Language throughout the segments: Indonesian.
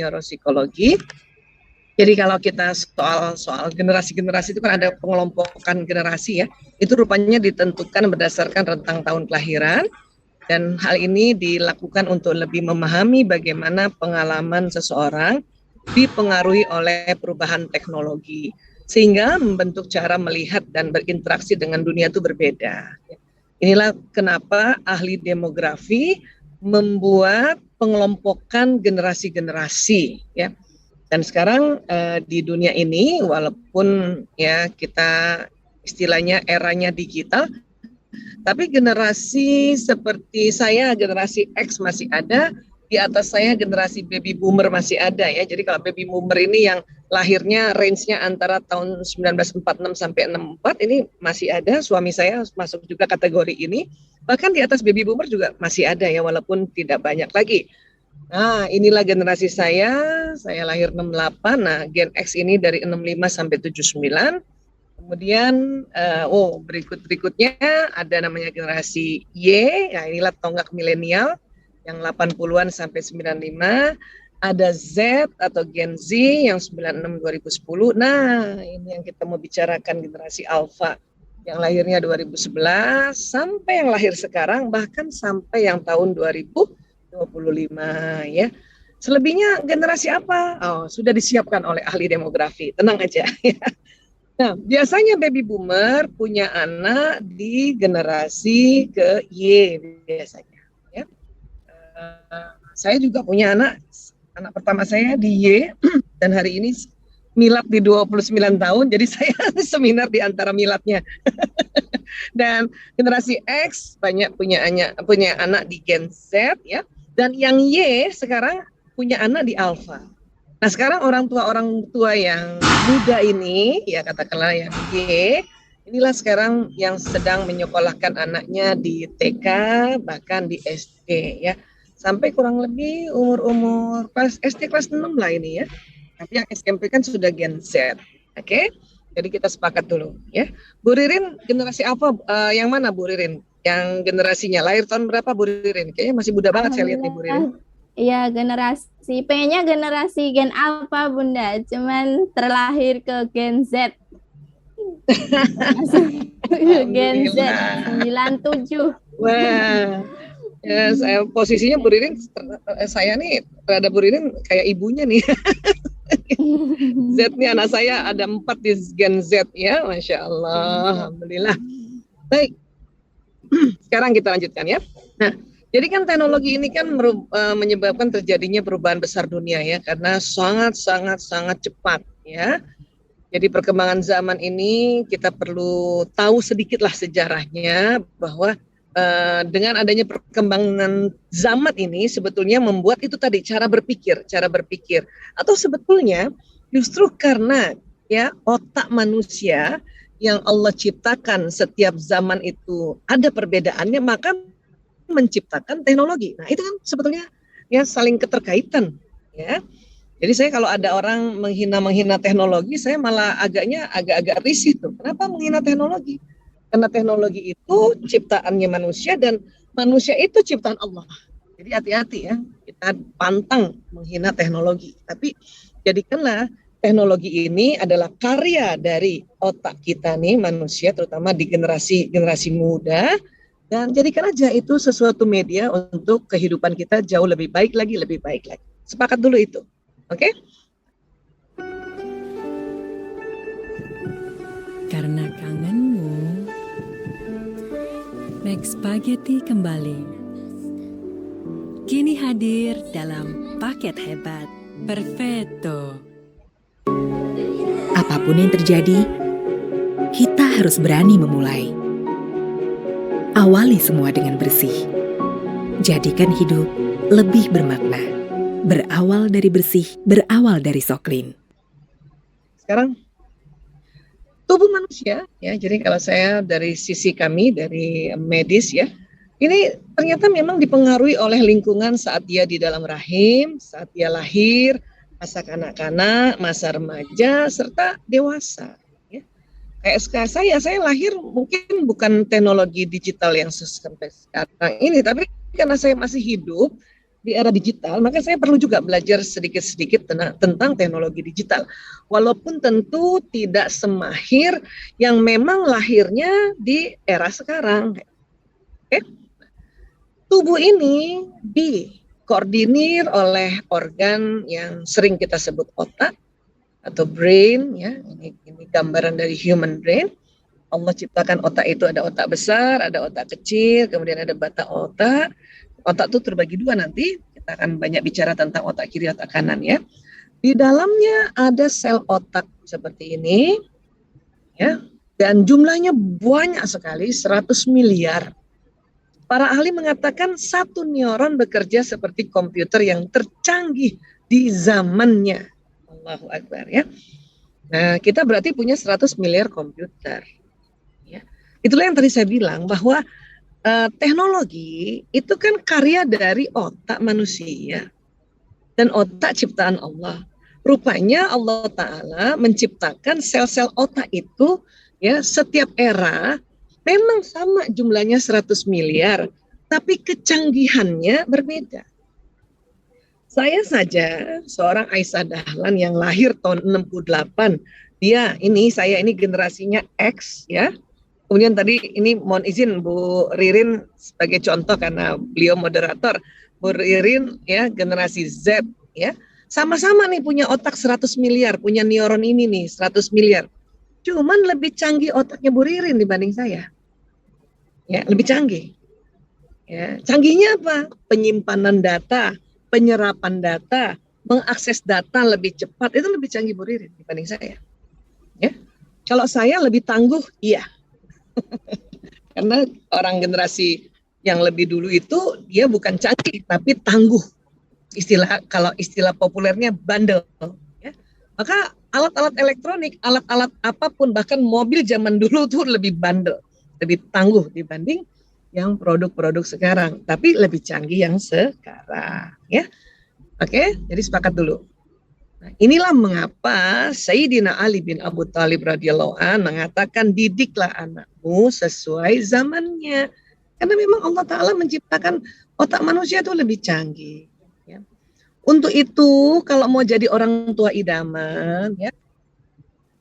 neuropsikologi. Jadi kalau kita soal generasi-generasi itu kan ada pengelompokan generasi ya. Itu rupanya ditentukan berdasarkan rentang tahun kelahiran, dan hal ini dilakukan untuk lebih memahami bagaimana pengalaman seseorang dipengaruhi oleh perubahan teknologi, sehingga membentuk cara melihat dan berinteraksi dengan dunia itu berbeda. Inilah kenapa ahli demografi membuat pengelompokan generasi-generasi ya. Dan sekarang di dunia ini, walaupun ya kita istilahnya eranya digital, tapi generasi seperti saya, generasi X masih ada, di atas saya generasi baby boomer masih ada ya. Jadi kalau baby boomer ini yang lahirnya range-nya antara tahun 1946 sampai 64 ini masih ada, suami saya masuk juga kategori ini. Bahkan di atas baby boomer juga masih ada ya, walaupun tidak banyak lagi. Nah, inilah generasi saya lahir 68, nah Gen X ini dari 65 sampai 79. Kemudian, berikutnya ada namanya generasi Y, ya inilah tonggak milenial yang 80-an sampai 95. Ada Z atau Gen Z yang 96-2010. Nah, ini yang kita mau bicarakan generasi Alpha yang lahirnya 2011 sampai yang lahir sekarang, bahkan sampai yang tahun 2025 ya. Selebihnya generasi apa? Oh, sudah disiapkan oleh ahli demografi. Tenang aja ya. Nah, biasanya baby boomer punya anak di generasi ke Y biasanya. Ya. Saya juga punya anak pertama saya di Y, dan hari ini milad di 29 tahun, jadi saya seminar di antara miladnya. Dan generasi X banyak punya anak di Gen Z ya, dan yang Y sekarang punya anak di Alpha. Nah, sekarang orang tua yang muda ini, ya katakanlah yang Y, inilah sekarang yang sedang menyekolahkan anaknya di TK, bahkan di SD ya. Sampai kurang lebih umur pas SD kelas 6 lah ini ya. Tapi yang SMP kan sudah Gen Z. Oke? Jadi kita sepakat dulu ya. Bu Ririn generasi apa, yang mana Bu Ririn? Yang generasinya lahir tahun berapa Bu Ririn? Kayaknya masih muda banget saya lihat nih Bu Ririn. Iya, pengennya generasi Gen Alpha Bunda, cuman terlahir ke Gen Z. Gen Z 97. Wah, ya, saya posisinya Bu Ririn, saya nih terhadap Bu Ririn kayak ibunya nih. Z nih anak saya ada 4 di Gen Z ya, Masya Allah, Alhamdulillah. Baik, sekarang kita lanjutkan ya. Nah, jadi kan teknologi ini kan menyebabkan terjadinya perubahan besar dunia ya, karena sangat cepat ya. Jadi perkembangan zaman ini kita perlu tahu sedikitlah sejarahnya, bahwa dengan adanya perkembangan zaman ini sebetulnya membuat itu tadi cara berpikir, atau sebetulnya justru karena ya otak manusia yang Allah ciptakan setiap zaman itu ada perbedaannya, maka menciptakan teknologi. Nah, itu kan sebetulnya ya saling keterkaitan ya. Jadi saya kalau ada orang menghina teknologi, saya malah agak risih tuh. Kenapa menghina teknologi? Karena teknologi itu ciptaannya manusia dan manusia itu ciptaan Allah. Jadi hati-hati ya, kita pantang menghina teknologi. Tapi jadikanlah teknologi ini adalah karya dari otak kita nih manusia, terutama di generasi muda. Dan jadikan aja itu sesuatu media untuk kehidupan kita jauh lebih baik lagi. Sepakat dulu itu, oke? Karena kangenmu, Max Spaghetti kembali. Kini hadir dalam paket hebat Perfetto. Apapun yang terjadi, kita harus berani memulai. Awali semua dengan bersih. Jadikan hidup lebih bermakna. Berawal dari bersih, berawal dari Soklin. Sekarang tubuh manusia ya, jadi kalau saya dari sisi kami dari medis ya, ini ternyata memang dipengaruhi oleh lingkungan saat dia di dalam rahim, saat dia lahir, masa kanak-kanak, masa remaja, serta dewasa. Kayak saya lahir mungkin bukan teknologi digital yang sampai sekarang ini, tapi karena saya masih hidup, di era digital, maka saya perlu juga belajar sedikit-sedikit tentang teknologi digital. Walaupun tentu tidak semahir yang memang lahirnya di era sekarang. Oke? Tubuh ini dikoordinir oleh organ yang sering kita sebut otak atau brain, ya. Ini gambaran dari human brain. Allah ciptakan otak itu, ada otak besar, ada otak kecil, kemudian ada batang otak. Otak itu terbagi dua nanti, kita akan banyak bicara tentang otak kiri, otak kanan ya. Di dalamnya ada sel otak seperti ini, ya, dan jumlahnya banyak sekali, 100 miliar. Para ahli mengatakan satu neuron bekerja seperti komputer yang tercanggih di zamannya. Allahu Akbar ya. Nah, kita berarti punya 100 miliar komputer. Ya. Itulah yang tadi saya bilang bahwa teknologi itu kan karya dari otak manusia dan otak ciptaan Allah. Rupanya Allah Ta'ala menciptakan sel-sel otak itu ya setiap era memang sama jumlahnya 100 miliar, tapi kecanggihannya berbeda. Saya saja seorang Aisyah Dahlan yang lahir tahun 68. Saya ini generasinya X ya. Kemudian tadi ini mohon izin Bu Ririn sebagai contoh karena beliau moderator. Bu Ririn ya generasi Z ya. Sama-sama nih punya otak 100 miliar, punya neuron ini nih 100 miliar. Cuman lebih canggih otaknya Bu Ririn dibanding saya. Ya, lebih canggih. Ya, canggihnya apa? Penyimpanan data, penyerapan data, mengakses data lebih cepat, itu lebih canggih Bu Ririn dibanding saya. Ya. Kalau saya lebih tangguh, iya. Karena orang generasi yang lebih dulu itu dia bukan canggih tapi tangguh. Kalau istilah populernya bandel. Ya. Maka alat-alat elektronik, alat-alat apapun bahkan mobil zaman dulu tuh lebih bandel, lebih tangguh dibanding yang produk-produk sekarang. Tapi lebih canggih yang sekarang. Ya, oke. Jadi sepakat dulu. Nah, inilah mengapa Sayyidina Ali bin Abu Thalib radhiyallahu an mengatakan didiklah anakmu sesuai zamannya. Karena memang Allah Ta'ala menciptakan otak manusia itu lebih canggih. Ya. Untuk itu kalau mau jadi orang tua idaman, ya,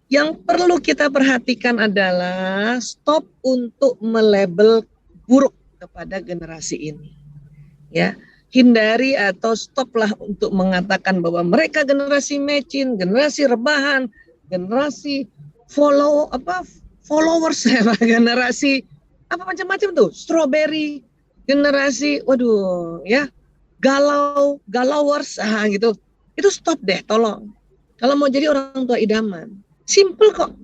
yang perlu kita perhatikan adalah stop untuk melabel buruk kepada generasi ini. Ya. Hindari atau stoplah untuk mengatakan bahwa mereka generasi mecin, generasi rebahan, generasi followers, generasi apa macam-macam tuh, strawberry, generasi, galawers, gitu. Itu stop deh, tolong. Kalau mau jadi orang tua idaman, simple kok,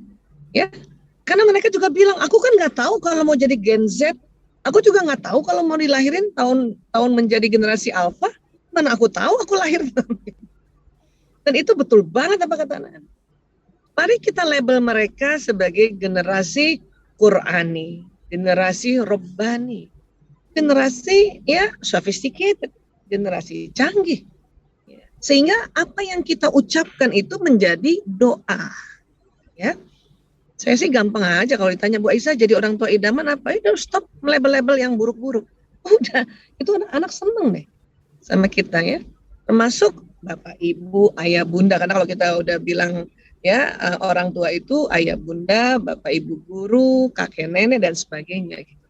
ya. Karena mereka juga bilang, aku kan nggak tahu kalau mau jadi Gen Z. Aku juga nggak tahu kalau mau dilahirin tahun menjadi generasi alfa, mana aku tahu aku lahir. Dan itu betul banget apa kata anak. Mari kita label mereka sebagai generasi Qur'ani, generasi Rabbani, generasi ya sophisticated, generasi canggih. Sehingga apa yang kita ucapkan itu menjadi doa. Ya. Saya sih gampang aja kalau ditanya Bu Aisyah jadi orang tua idaman apa? Itu stop label-label yang buruk-buruk. Udah, itu anak-anak seneng deh sama kita ya. Termasuk Bapak Ibu, Ayah Bunda. Karena kalau kita udah bilang ya orang tua itu Ayah Bunda, Bapak Ibu guru, kakek nenek dan sebagainya. Gitu.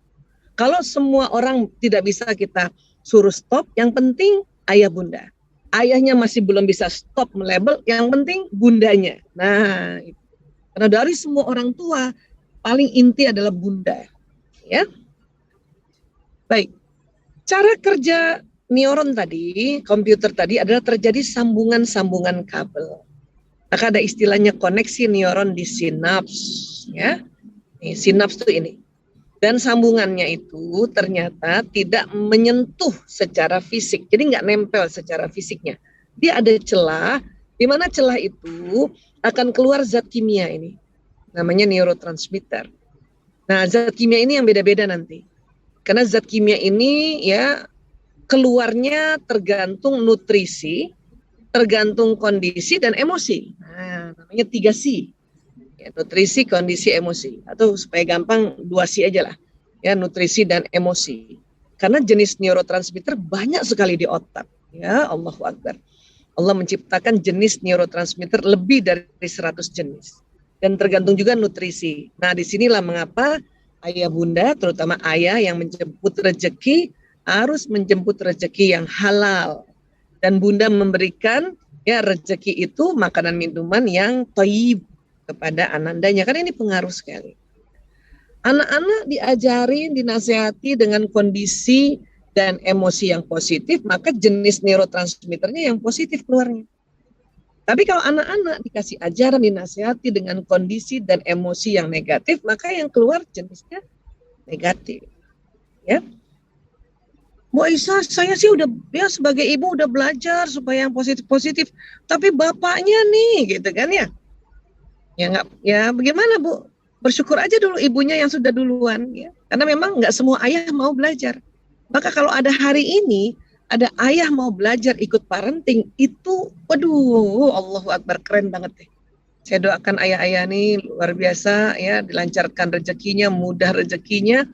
Kalau semua orang tidak bisa kita suruh stop, yang penting Ayah Bunda. Ayahnya masih belum bisa stop melabel, yang penting bundanya. Nah, itu. Karena dari semua orang tua, paling inti adalah bunda. Ya. Baik, cara kerja neuron tadi, komputer tadi adalah terjadi sambungan-sambungan kabel. Maka ada istilahnya koneksi neuron di sinaps. Ya. Sinaps itu ini. Dan sambungannya itu ternyata tidak menyentuh secara fisik. Jadi nggak nempel secara fisiknya. Dia ada celah, di mana celah itu akan keluar zat kimia ini, namanya neurotransmitter. Nah, zat kimia ini yang beda-beda nanti, karena zat kimia ini ya keluarnya tergantung nutrisi, tergantung kondisi dan emosi. Nah, namanya 3C, ya, nutrisi, kondisi, emosi, atau supaya gampang 2C aja lah, ya nutrisi dan emosi. Karena jenis neurotransmitter banyak sekali di otak. Ya, Allahu Akbar. Allah menciptakan jenis neurotransmitter lebih dari 100 jenis. Dan tergantung juga nutrisi. Nah, disinilah mengapa ayah bunda, terutama ayah yang menjemput rezeki, harus menjemput rezeki yang halal. Dan bunda memberikan ya rezeki itu makanan minuman yang thayyib kepada anandanya. Karena ini pengaruh sekali. Anak-anak diajarin, dinasihati dengan kondisi dan emosi yang positif, maka jenis neurotransmitternya yang positif keluarnya. Tapi kalau anak-anak dikasih ajaran, dinasihati dengan kondisi dan emosi yang negatif, maka yang keluar jenisnya negatif. Ya, Bu Aisyah, saya sih udah ya sebagai ibu udah belajar supaya yang positif-positif, tapi bapaknya nih, gitu kan ya? Ya nggak, ya bagaimana Bu? Bersyukur aja dulu ibunya yang sudah duluan, ya. Karena memang nggak semua ayah mau belajar. Maka kalau ada hari ini, ada ayah mau belajar ikut parenting, itu, waduh, Allahu Akbar, keren banget deh. Saya doakan ayah-ayah nih luar biasa, ya, dilancarkan rezekinya, mudah rezekinya,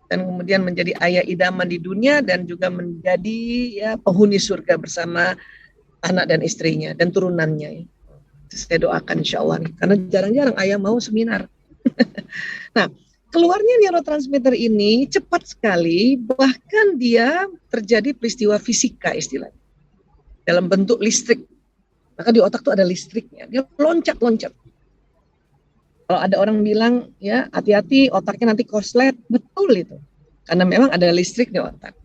dan kemudian menjadi ayah idaman di dunia, dan juga menjadi ya penghuni surga bersama anak dan istrinya, dan turunannya. Ya. Saya doakan insya Allah nih, karena jarang-jarang ayah mau seminar. Nah, keluarnya neurotransmitter ini cepat sekali, bahkan dia terjadi peristiwa fisika istilahnya. Dalam bentuk listrik. Maka di otak tuh ada listriknya, dia loncat-loncat. Kalau ada orang bilang, ya hati-hati otaknya nanti korslet, betul itu. Karena memang ada listrik di otak.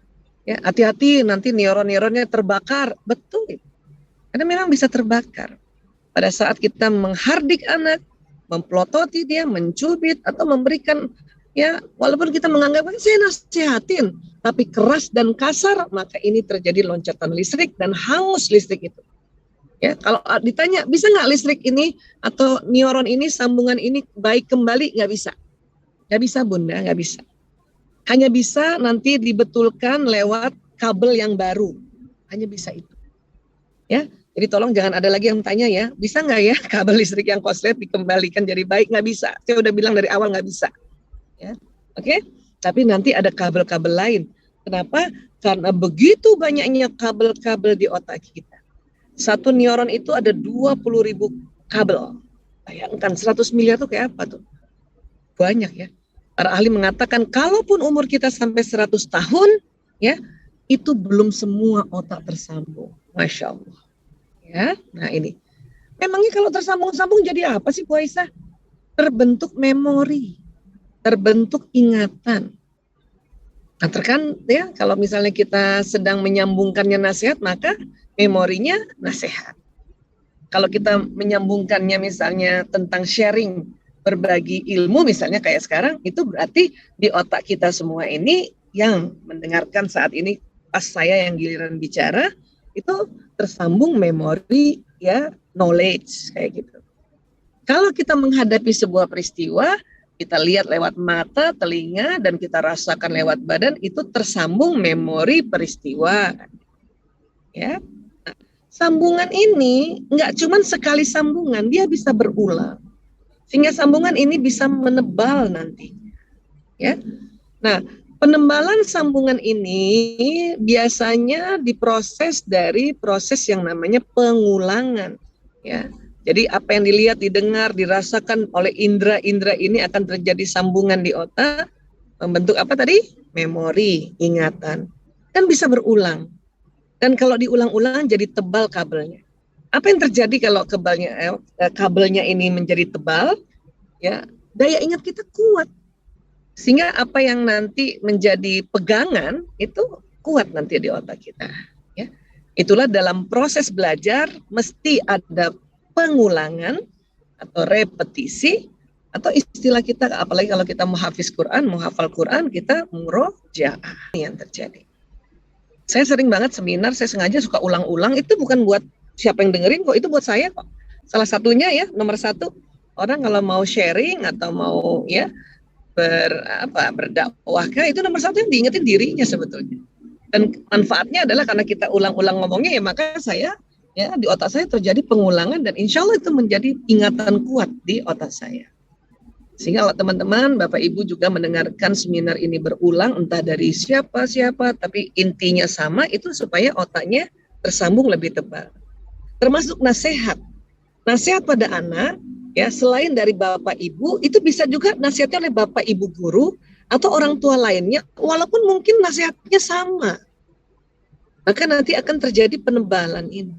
Ya, hati-hati nanti neuron-neuronnya terbakar, betul itu. Karena memang bisa terbakar. Pada saat kita menghardik anak, memplototi dia, mencubit atau memberikan ya walaupun kita menganggap saya nasihatin tapi keras dan kasar, maka ini terjadi loncatan listrik dan hangus listrik itu. Ya, kalau ditanya bisa nggak listrik ini atau neuron ini sambungan ini baik kembali, nggak bisa Bunda, nggak bisa. Hanya bisa nanti dibetulkan lewat kabel yang baru, hanya bisa itu. Ya. Jadi tolong jangan ada lagi yang tanya ya, bisa nggak ya kabel listrik yang korslet dikembalikan jadi baik? Nggak bisa. Saya udah bilang dari awal nggak bisa. Ya, oke? Tapi nanti ada kabel-kabel lain. Kenapa? Karena begitu banyaknya kabel-kabel di otak kita. Satu neuron itu ada 20.000 kabel. Bayangkan 100 miliar itu kayak apa tuh? Banyak ya. Para ahli mengatakan kalaupun umur kita sampai 100 tahun, ya itu belum semua otak tersambung. Masya Allah. Ya, nah ini. Memangnya kalau tersambung-sambung jadi apa sih Bu Aisyah? Terbentuk memori, terbentuk ingatan. Nah, ya kalau misalnya kita sedang menyambungkannya nasihat, maka memorinya nasihat. Kalau kita menyambungkannya misalnya tentang sharing, berbagi ilmu misalnya kayak sekarang, itu berarti di otak kita semua ini yang mendengarkan saat ini pas saya yang giliran bicara, itu tersambung memori ya knowledge kayak gitu. Kalau kita menghadapi sebuah peristiwa, kita lihat lewat mata, telinga, dan kita rasakan lewat badan, itu tersambung memori peristiwa. Ya, nah, sambungan ini nggak cuma sekali sambungan, dia bisa berulang, sehingga sambungan ini bisa menebal nanti. Ya, nah. Penebalan sambungan ini biasanya diproses dari proses yang namanya pengulangan. Ya, jadi apa yang dilihat, didengar, dirasakan oleh indera-indera ini akan terjadi sambungan di otak, membentuk apa tadi? Memori, ingatan. Kan bisa berulang. Dan kalau diulang-ulang jadi tebal kabelnya. Apa yang terjadi kalau kabelnya ini menjadi tebal? Ya, daya ingat kita kuat. Sehingga apa yang nanti menjadi pegangan itu kuat nanti di otak kita. Ya. Itulah dalam proses belajar mesti ada pengulangan atau repetisi, atau istilah kita apalagi kalau kita mau hafiz Quran, mau hafal Quran, kita murojaah yang terjadi. Saya sering banget seminar, saya sengaja suka ulang-ulang, itu bukan buat siapa yang dengerin kok, itu buat saya kok. Salah satunya ya, nomor satu, orang kalau mau sharing atau mau ya berdakwah, itu nomor satu yang diingetin dirinya sebetulnya. Dan manfaatnya adalah karena kita ulang-ulang ngomongnya, ya maka saya ya di otak saya terjadi pengulangan dan insya Allah itu menjadi ingatan kuat di otak saya. Sehingga kalau teman-teman, Bapak Ibu juga mendengarkan seminar ini berulang, entah dari siapa, tapi intinya sama, itu supaya otaknya tersambung lebih tebal. Termasuk nasihat. Nasihat pada anak, ya selain dari bapak ibu, itu bisa juga nasihatnya oleh bapak ibu guru atau orang tua lainnya, walaupun mungkin nasihatnya sama. Maka nanti akan terjadi penebalan ini.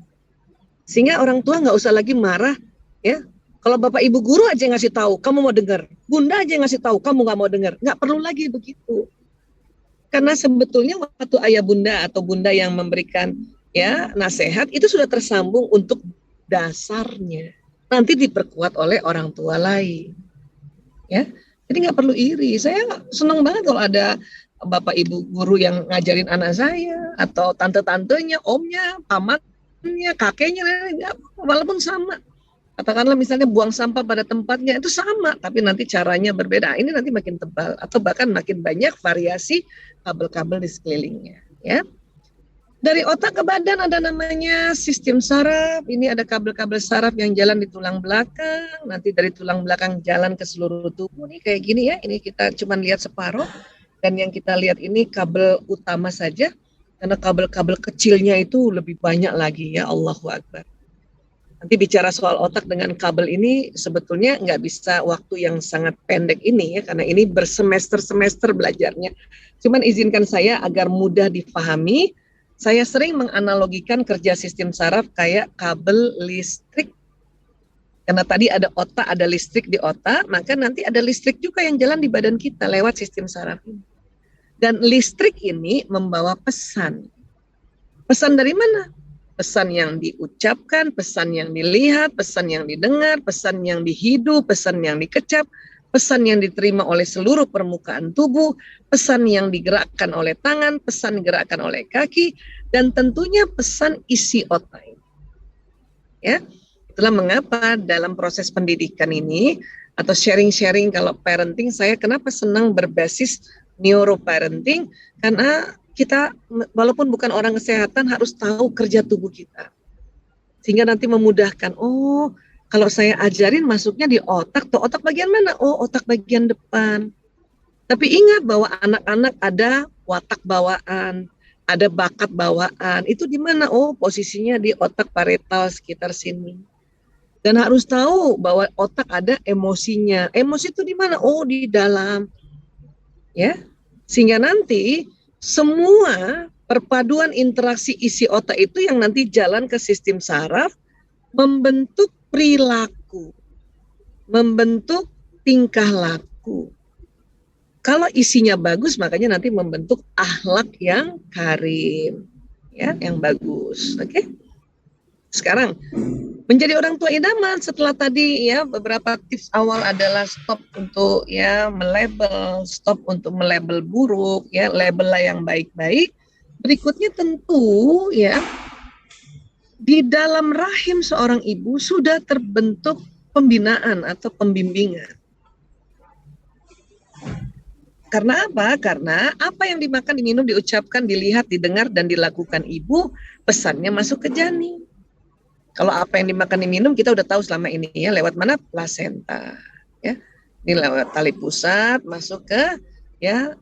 Sehingga orang tua nggak usah lagi marah, ya. Kalau bapak ibu guru aja ngasih tahu, kamu mau dengar. Bunda aja ngasih tahu, kamu nggak mau dengar. Nggak perlu lagi begitu. Karena sebetulnya waktu ayah bunda atau bunda yang memberikan ya nasihat itu sudah tersambung untuk dasarnya. Nanti diperkuat oleh orang tua lain. Ya, jadi nggak perlu iri. Saya senang banget kalau ada bapak ibu guru yang ngajarin anak saya atau tante-tantenya, omnya, pamannya, kakeknya, walaupun sama. Katakanlah misalnya buang sampah pada tempatnya itu sama, tapi nanti caranya berbeda. Ini nanti makin tebal atau bahkan makin banyak variasi kabel-kabel di sekelilingnya. Ya, dari otak ke badan ada namanya sistem saraf. Ini ada kabel-kabel saraf yang jalan di tulang belakang. Nanti dari tulang belakang jalan ke seluruh tubuh. Nih kayak gini ya. Ini kita cuma lihat separuh. Dan yang kita lihat ini kabel utama saja. Karena kabel-kabel kecilnya itu lebih banyak lagi ya. Allahu Akbar. Nanti bicara soal otak dengan kabel ini sebetulnya nggak bisa waktu yang sangat pendek ini ya. Karena ini bersemester-semester belajarnya. Cuman izinkan saya agar mudah difahami. Saya sering menganalogikan kerja sistem saraf kayak kabel listrik. Karena tadi ada otak, ada listrik di otak, maka nanti ada listrik juga yang jalan di badan kita lewat sistem saraf ini. Dan listrik ini membawa pesan. Pesan dari mana? Pesan yang diucapkan, pesan yang dilihat, pesan yang didengar, pesan yang dihidu, pesan yang dikecap, pesan yang diterima oleh seluruh permukaan tubuh, pesan yang digerakkan oleh tangan, pesan digerakkan oleh kaki, dan tentunya pesan isi otak. Ya, itulah mengapa dalam proses pendidikan ini atau sharing-sharing kalau parenting, saya kenapa senang berbasis neuroparenting, karena kita walaupun bukan orang kesehatan harus tahu kerja tubuh kita. Sehingga nanti memudahkan, oh kalau saya ajarin masuknya di otak, tuh otak bagian mana? Oh otak bagian depan. Tapi ingat bahwa anak-anak ada watak bawaan, ada bakat bawaan. Itu di mana? Oh posisinya di otak parietal sekitar sini. Dan harus tahu bahwa otak ada emosinya. Emosi itu di mana? Oh di dalam. Ya. Sehingga nanti semua perpaduan interaksi isi otak itu yang nanti jalan ke sistem saraf membentuk perilaku, membentuk tingkah laku. Kalau isinya bagus, makanya nanti membentuk akhlak yang karim, ya, yang bagus. Oke. Sekarang menjadi orang tua idaman setelah tadi ya beberapa tips awal adalah stop untuk ya melabel, stop untuk melabel buruk, ya labellah yang baik-baik. Berikutnya tentu ya di dalam rahim seorang ibu sudah terbentuk pembinaan atau pembimbingan. Karena apa? Karena apa yang dimakan, diminum, diucapkan, dilihat, didengar, dan dilakukan ibu, pesannya masuk ke janin. Kalau apa yang dimakan, diminum, kita udah tahu selama ini ya, lewat mana? Plasenta. Ya. Ini lewat tali pusat, masuk ke ya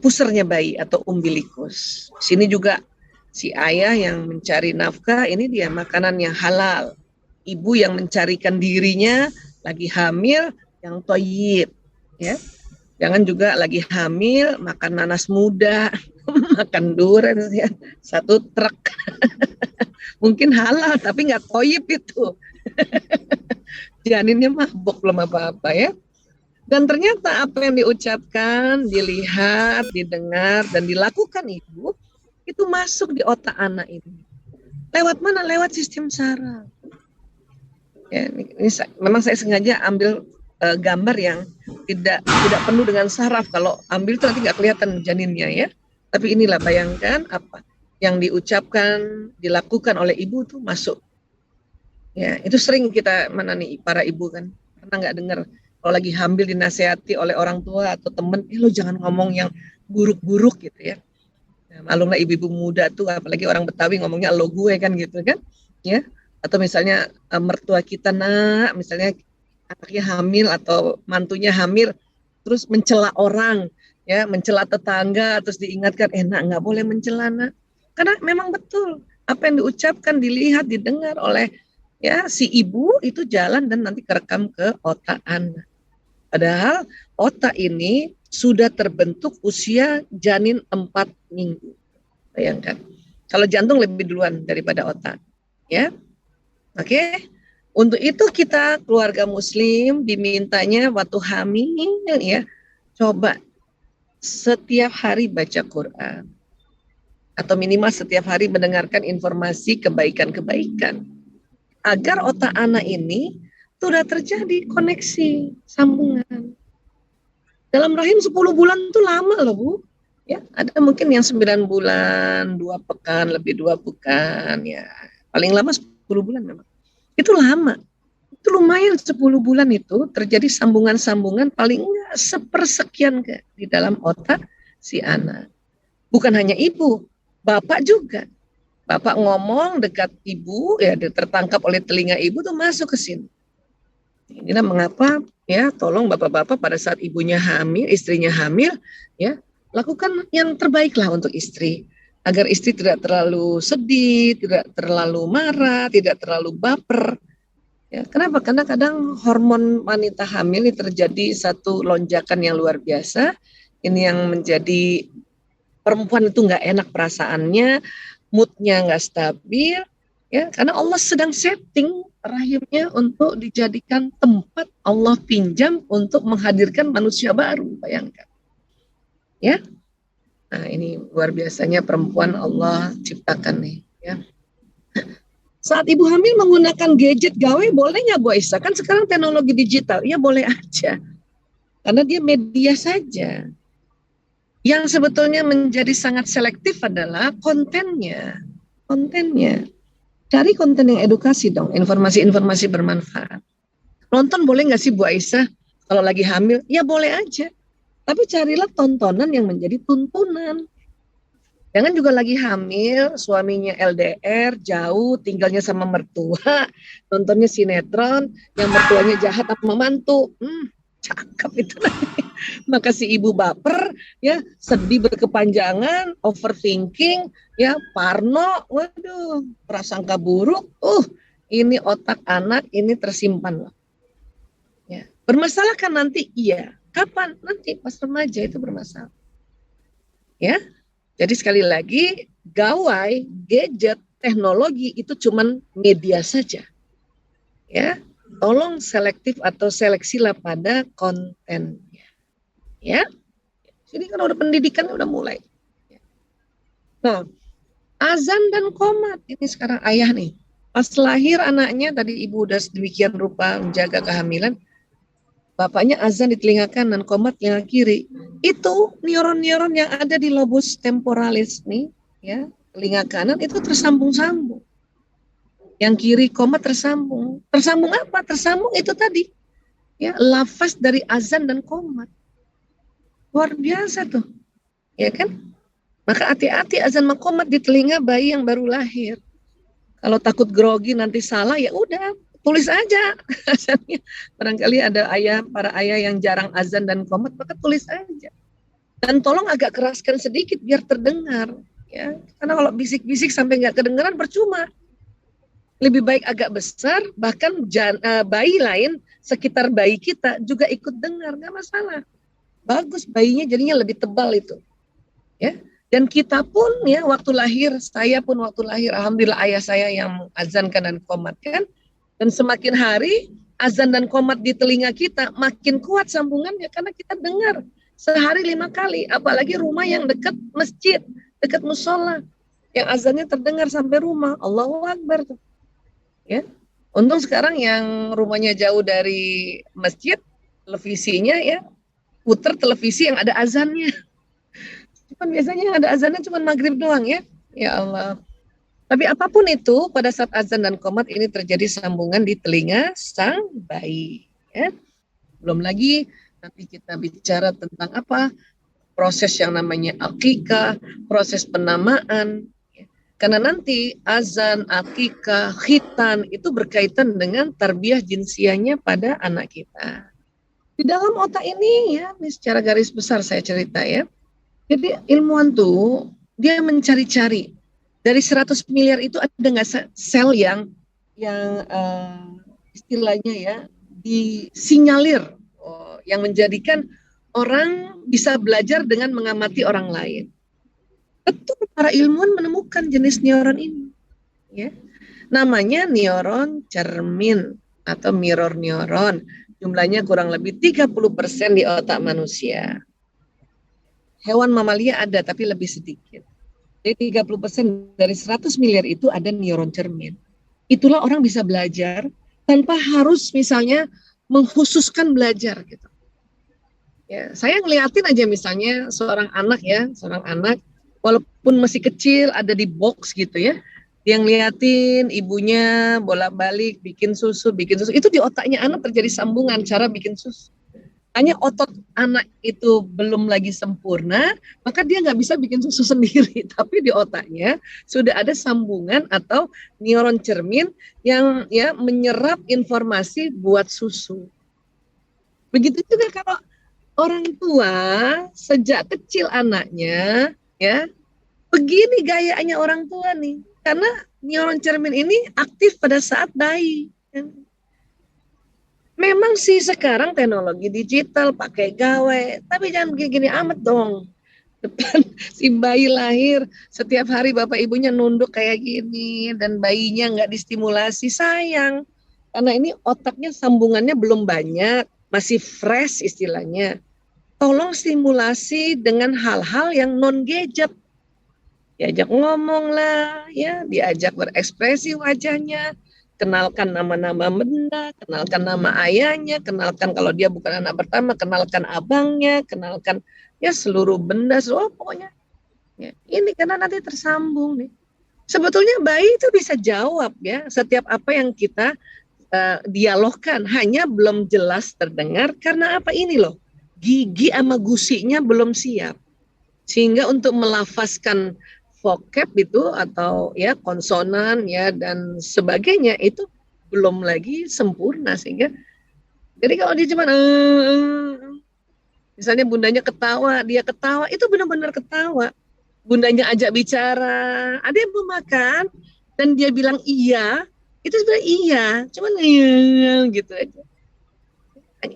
pusernya bayi atau umbilikus. Sini juga si ayah yang mencari nafkah, ini dia makanan yang halal. Ibu yang mencarikan dirinya, lagi hamil, yang thayyib. Ya. Jangan juga lagi hamil, makan nanas muda, makan durian, ya, satu truk. Mungkin halal, tapi nggak thayyib itu. Janinnya mabok belum apa-apa ya. Dan ternyata apa yang diucapkan, dilihat, didengar, dan dilakukan ibu, itu masuk di otak anak ini. Lewat mana? Lewat sistem saraf. Ya, ini memang saya sengaja ambil gambar yang tidak penuh dengan saraf. Kalau ambil itu nanti nggak kelihatan janinnya ya. Tapi inilah bayangkan apa yang diucapkan, dilakukan oleh ibu tuh masuk. Ya, itu sering kita mana nih para ibu kan karena nggak dengar kalau lagi hamil dinasehati oleh orang tua atau temen, lo jangan ngomong yang buruk-buruk gitu ya. Malumlah ibu-ibu muda tuh, apalagi orang Betawi ngomongnya lo gue kan gitu kan, ya. Atau misalnya mertua kita nak, misalnya anaknya hamil atau mantunya hamil, terus mencela orang, ya, mencela tetangga, terus diingatkan, nak nggak boleh mencela nak, karena memang betul Apa yang diucapkan, dilihat, didengar oleh ya si ibu itu jalan dan nanti kerekam ke otak anak. Padahal otak ini sudah terbentuk usia janin 4 minggu. Bayangkan. Kalau jantung lebih duluan daripada otak. Ya. Oke. Untuk itu kita keluarga muslim dimintanya waktu hamil ya, coba setiap hari baca Quran. Atau minimal setiap hari mendengarkan informasi kebaikan-kebaikan. Agar otak anak ini sudah terjadi koneksi, sambungan. Dalam rahim 10 bulan itu lama loh Bu. Ya, ada mungkin yang 9 bulan, 2 pekan, lebih 2 pekan ya. Paling lama 10 bulan memang. Itu lama. Itu lumayan 10 bulan itu terjadi sambungan-sambungan paling enggak sepersekian di dalam otak si anak. Bukan hanya ibu, bapak juga. Bapak ngomong dekat ibu, ya tertangkap oleh telinga ibu tuh masuk ke sini. Inilah mengapa ya, tolong bapak-bapak pada saat ibunya hamil, istrinya hamil, ya lakukan yang terbaik lah untuk istri. Agar istri tidak terlalu sedih, tidak terlalu marah, tidak terlalu baper. Ya, kenapa? Karena kadang hormon wanita hamil ini terjadi satu lonjakan yang luar biasa. Ini yang menjadi perempuan itu nggak enak perasaannya, moodnya nggak stabil, ya karena Allah sedang setting rahimnya untuk dijadikan tempat Allah pinjam untuk menghadirkan manusia baru, bayangkan, ya. Nah ini luar biasanya perempuan Allah ciptakan nih, ya. Saat ibu hamil menggunakan gadget gawe boleh nggak Bu Aisyah? Kan sekarang teknologi digital, ya boleh aja, karena dia media saja. Yang sebetulnya menjadi sangat selektif adalah kontennya. Cari konten yang edukasi dong, informasi-informasi bermanfaat. Nonton boleh nggak sih Bu Aisyah kalau lagi hamil? Ya boleh aja. Tapi carilah tontonan yang menjadi tuntunan. Jangan juga lagi hamil, suaminya LDR, jauh, tinggalnya sama mertua, nontonnya sinetron, yang mertuanya jahat sama mantu. Cakep itu nanti. Maka si ibu baper, ya sedih berkepanjangan, overthinking, ya parno, waduh, prasangka buruk. Ini otak anak ini tersimpan loh. Ya, bermasalah kan nanti? Iya. Kapan? Nanti pas remaja itu bermasalah. Ya, jadi sekali lagi gawai, gadget, teknologi itu cuman media saja. Ya, tolong selektif atau seleksilah pada kontennya. Ya, jadi kan udah pendidikan udah mulai. Nah, azan dan qomat ini sekarang ayah nih. Pas lahir anaknya tadi ibu udah sedemikian rupa menjaga kehamilan, bapaknya azan di telinga kanan, qomat telinga kiri. Itu neuron-neuron yang ada di lobus temporalis nih, ya telinga kanan itu tersambung-sambung. Yang kiri qomat tersambung. Tersambung apa? Tersambung itu tadi, ya lafaz dari azan dan qomat. Luar biasa tuh, ya kan? Maka hati-hati azan dan qomat di telinga bayi yang baru lahir. Kalau takut grogi nanti salah, ya udah tulis aja azannya. Barangkali ada para ayah yang jarang azan dan qomat, maka tulis aja. Dan tolong agak keraskan sedikit biar terdengar, ya. Karena kalau bisik-bisik sampai nggak kedengaran percuma. Lebih baik agak besar, bahkan bayi lain sekitar bayi kita juga ikut dengar, nggak masalah. Bagus, bayinya jadinya lebih tebal itu, ya. Dan kita pun ya waktu lahir, saya pun waktu lahir, alhamdulillah ayah saya yang azankan dan qomatkan. Dan semakin hari azan dan qomat di telinga kita makin kuat sambungannya karena kita dengar sehari 5 kali. Apalagi rumah yang dekat masjid, dekat musola, yang azannya terdengar sampai rumah. Allahu Akbar tuh. Ya, untung sekarang yang rumahnya jauh dari masjid, televisinya ya puter televisi yang ada azannya. Cuman biasanya yang ada azannya cuma maghrib doang ya. Ya Allah. Tapi apapun itu, pada saat azan dan qomat ini terjadi sambungan di telinga sang bayi. Ya. Belum lagi nanti kita bicara tentang apa? Proses yang namanya akikah, proses penamaan. Ya. Karena nanti azan, akikah, khitan itu berkaitan dengan tarbiyah jinsiahnya pada anak kita. Di dalam otak ini ya, ini secara garis besar saya cerita ya. Jadi ilmuwan tuh dia mencari-cari Dari 100 miliar itu ada nggak sel yang istilahnya ya disinyalir, yang menjadikan orang bisa belajar dengan mengamati orang lain. Betul, para ilmuwan menemukan jenis neuron ini, ya. Namanya neuron cermin atau mirror neuron. Jumlahnya kurang lebih 30% di otak manusia. Hewan mamalia ada, tapi lebih sedikit. Jadi 30% dari 100 miliar itu ada neuron cermin. Itulah orang bisa belajar tanpa harus misalnya mengkhususkan belajar gitu. Ya, saya ngeliatin aja misalnya seorang anak walaupun masih kecil ada di box gitu ya. Dia ngeliatin ibunya bolak-balik bikin susu, itu di otaknya anak terjadi sambungan cara bikin susu. Hanya otot anak itu belum lagi sempurna, maka dia nggak bisa bikin susu sendiri. Tapi di otaknya sudah ada sambungan atau neuron cermin yang ya menyerap informasi buat susu. Begitu juga kalau orang tua sejak kecil anaknya, ya begini gayanya orang tua nih. Karena neuron cermin ini aktif pada saat bayi. Memang sih sekarang teknologi digital pakai gawe, tapi jangan gini-gini amat dong. Depan si bayi lahir, setiap hari bapak ibunya nunduk kayak gini, dan bayinya nggak distimulasi, sayang. Karena ini otaknya sambungannya belum banyak, masih fresh istilahnya. Tolong stimulasi dengan hal-hal yang non-gadget. Diajak ngomong lah, ya, diajak berekspresi wajahnya, kenalkan nama-nama benda, kenalkan nama ayahnya, kenalkan kalau dia bukan anak pertama, kenalkan abangnya, kenalkan ya seluruh benda, pokoknya. Ya, ini karena nanti tersambung nih. Sebetulnya bayi itu bisa jawab ya setiap apa yang kita dialogkan, hanya belum jelas terdengar karena apa ini loh, gigi sama gusinya belum siap, sehingga untuk melafazkan vocab itu atau ya konsonan ya dan sebagainya itu belum lagi sempurna, sehingga jadi kalau dia cuma misalnya bundanya ketawa, dia ketawa itu benar-benar ketawa. Bundanya ajak bicara, ada yang mau makan dan dia bilang iya, itu sebenarnya iya, cuman iya gitu aja.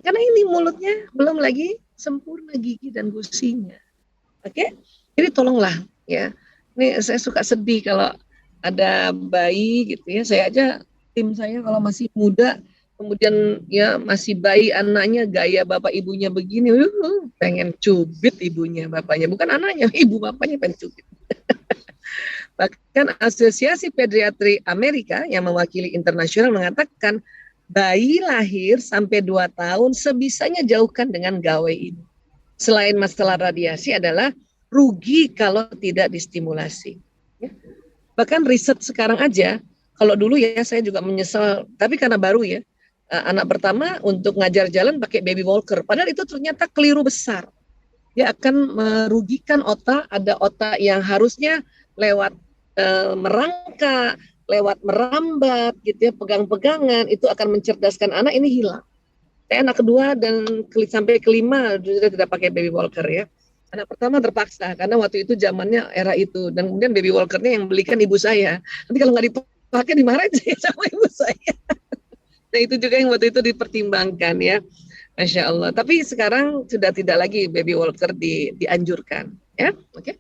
Karena ini mulutnya belum lagi sempurna gigi dan gusinya. Oke? Jadi tolonglah ya. Ini saya suka sedih kalau ada bayi gitu ya. Saya aja, tim saya kalau masih muda, kemudian ya masih bayi anaknya gaya bapak ibunya begini, pengen cubit ibunya bapaknya, bukan anaknya, ibu bapaknya pengen cubit. Bahkan Asosiasi Pediatri Amerika yang mewakili internasional mengatakan bayi lahir sampai 2 tahun sebisanya jauhkan dengan gawe ini. Selain masalah radiasi adalah rugi kalau tidak distimulasi. Ya. Bahkan riset sekarang aja, kalau dulu ya saya juga menyesal, tapi karena baru ya, anak pertama untuk ngajar jalan pakai baby walker, padahal itu ternyata keliru besar. Dia akan merugikan otak, ada otak yang harusnya lewat merangkak, lewat merambat, gitu ya, pegang-pegangan, itu akan mencerdaskan anak, ini hilang. Saya anak kedua dan sampai kelima sudah tidak pakai baby walker ya. Anak pertama terpaksa karena waktu itu zamannya era itu, dan kemudian baby walkernya yang belikan ibu saya. Nanti kalau nggak dipakai dimarahin sama ibu saya. Nah itu juga yang waktu itu dipertimbangkan ya, Masya Allah. Tapi sekarang sudah tidak lagi baby walker dianjurkan, ya, oke?